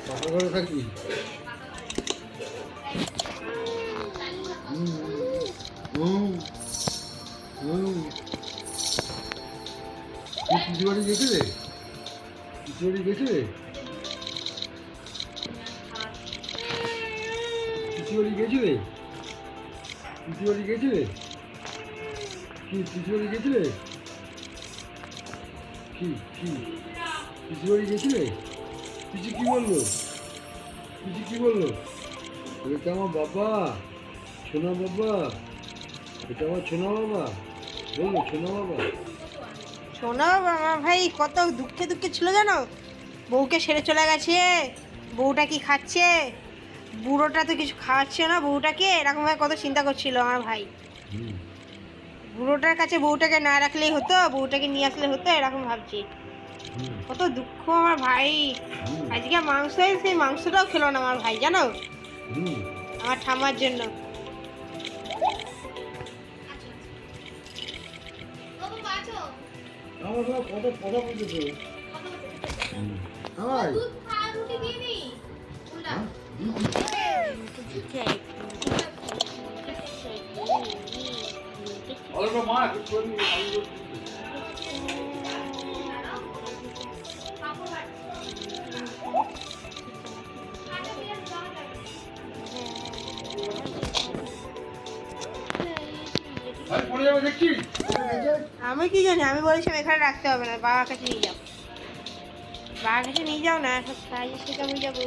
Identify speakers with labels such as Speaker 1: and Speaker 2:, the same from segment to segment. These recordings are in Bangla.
Speaker 1: বাপের ঘরে থাকবি? পিসি বাড়ি গেছিলে? পিসি বাড়ি গেছিলে? পিসি বাড়ি গেছিলে? পিসি বাড়ি গেছিলে? কি পিসি বাড়ি গেছিলে? কি কি পিসি বাড়ি গেছিলে? পিসি কি বললো? পিসি কি বললো? এটা আমার বাবা, সোনা বাবা, এটা আমার সোনা বাবা বললো, সোনা বাবা।
Speaker 2: সোনা বাবা আমার ভাই কত দুঃখে দুঃখে ছিল জানো, বউকে ছেড়ে চলে গেছে। বউটা কি খাচ্ছে, বুড়োটা তো কিছু খাওয়াচ্ছে না বউটাকে, এরকমভাবে কত চিন্তা করছিল আমার ভাই। বুড়োটার কাছে বউটাকে না রাখলেই হতো, বউটাকে নিয়ে আসলে হতো, এরকম ভাবছি। কত দুঃখ আমার ভাই। আজকে মাংস, সেই মাংসটাও খেলো না আমার ভাই জানো, আমার ঠাম্মার জন্য।
Speaker 1: আমার সব কত কথা বলতেছে। হাই অল্প মা করি
Speaker 2: আমি কি জানি, আমি বলেছিলাম এখানে রাখতে হবে না, বাবার কাছে নিয়ে যাও, বাবার কাছে নিয়ে যাও না, সব কাজের সাথে আমি যাবো।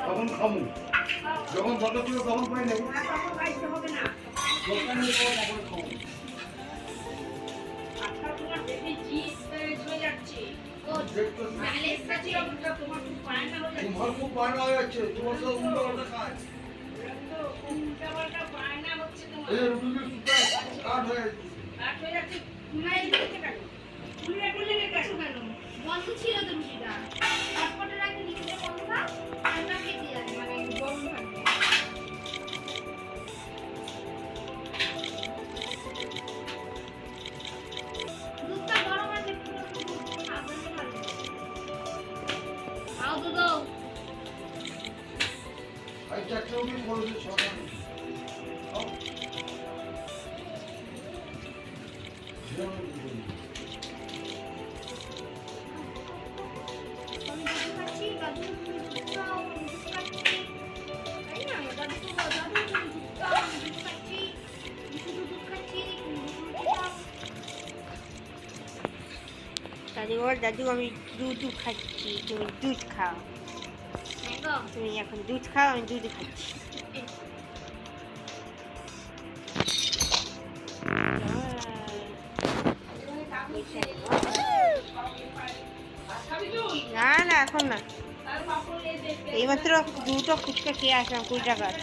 Speaker 1: তখন খাবো, যখন দরকার ছিল তখন পাই নাই, দোকানে তখন খাবো। তোমার খুব বায়না হয়ে যাচ্ছে, তোমার সব উল্টো পাল্টা কাজ। এই রুটিনের সুতা কাট হয়ে যাচ্ছে।
Speaker 3: বন্ধ ছিল তো রুটিটা, তারপরে রাখি নিচে বন্ধ আর না কেটে যায়, মানে গরম থাকবে। দুধটা গরম আছে, সাবধানে খাবে। আও দুধ দাও।
Speaker 1: আর চারটে উঠে করে দিয়ে ছটা
Speaker 2: দাদু বল, দাদু আমি দুধ খাচ্ছি, তুমি দুধ খাও। তুমি এখন দুধ খাও, আমি দুধ খাচ্ছি। না না এখন না, এইমাত্র দুটো ফুচকা খেয়ে আসলাম 20 টাকার।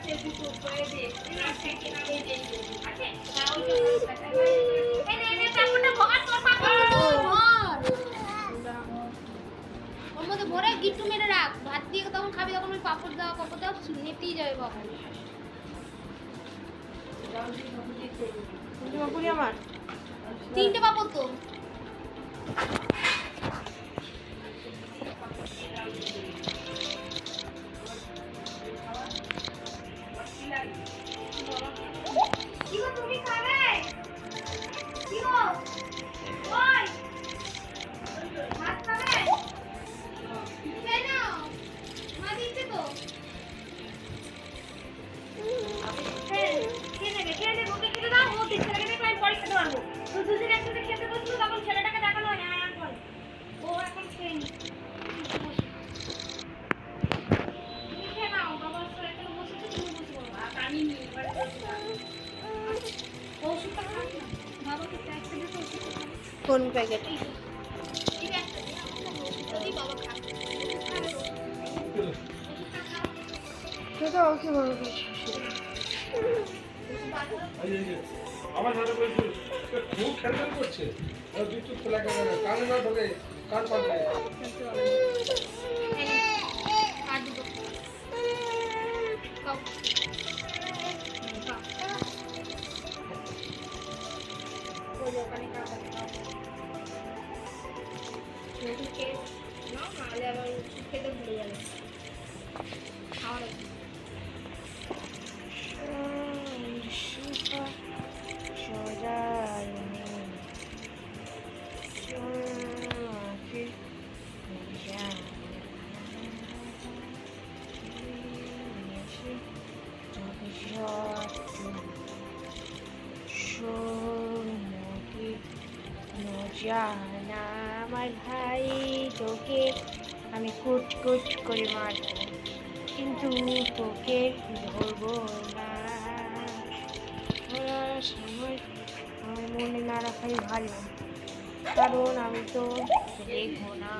Speaker 3: ওর মধ্যে ভরে গিট্টু মেরে রাখ, ভাত দিয়ে তখন খাবি, তখন ওই পাপড় দাও নেতেই যাবে বাবা।
Speaker 2: আমার
Speaker 3: 3টে পাপড় তো। কি গো তুমি খাবে? কি গো ওই ভাত খাবে? কেন মা দিচ্ছে তো। খেয়ে নেবে, ওকে খেতে দাও, ও দিচ্ছে না, আমি পরে খেতে পারবো। তো দুদিন একসাথে খেতে বসবো, তখন
Speaker 2: কোন প্যাকেট?
Speaker 3: এই ব্যাগটা দিয়ে যদি বাবা খায় খাবে তো।
Speaker 2: সেটা ওকে বলবো।
Speaker 1: আমার সাথে বলছি খুব খেলখাল করছে বিদ্যুৎ খোলা কেন কানে না ঢোকে কান পাবে
Speaker 3: আর দিব কাউ ওই দোকানে কাকা যদি খেয়ে না নাহলে আবার খেতে ভুলে যাবে খাওয়ার আছে।
Speaker 2: জানা আমার ভাই তোকে আমি কুট কুট করে মারব, কিন্তু তোকে ধরবো না। ধরার সময় আমার মনে না রাখাই ভালো, কারণ আমি তো দেখবো না।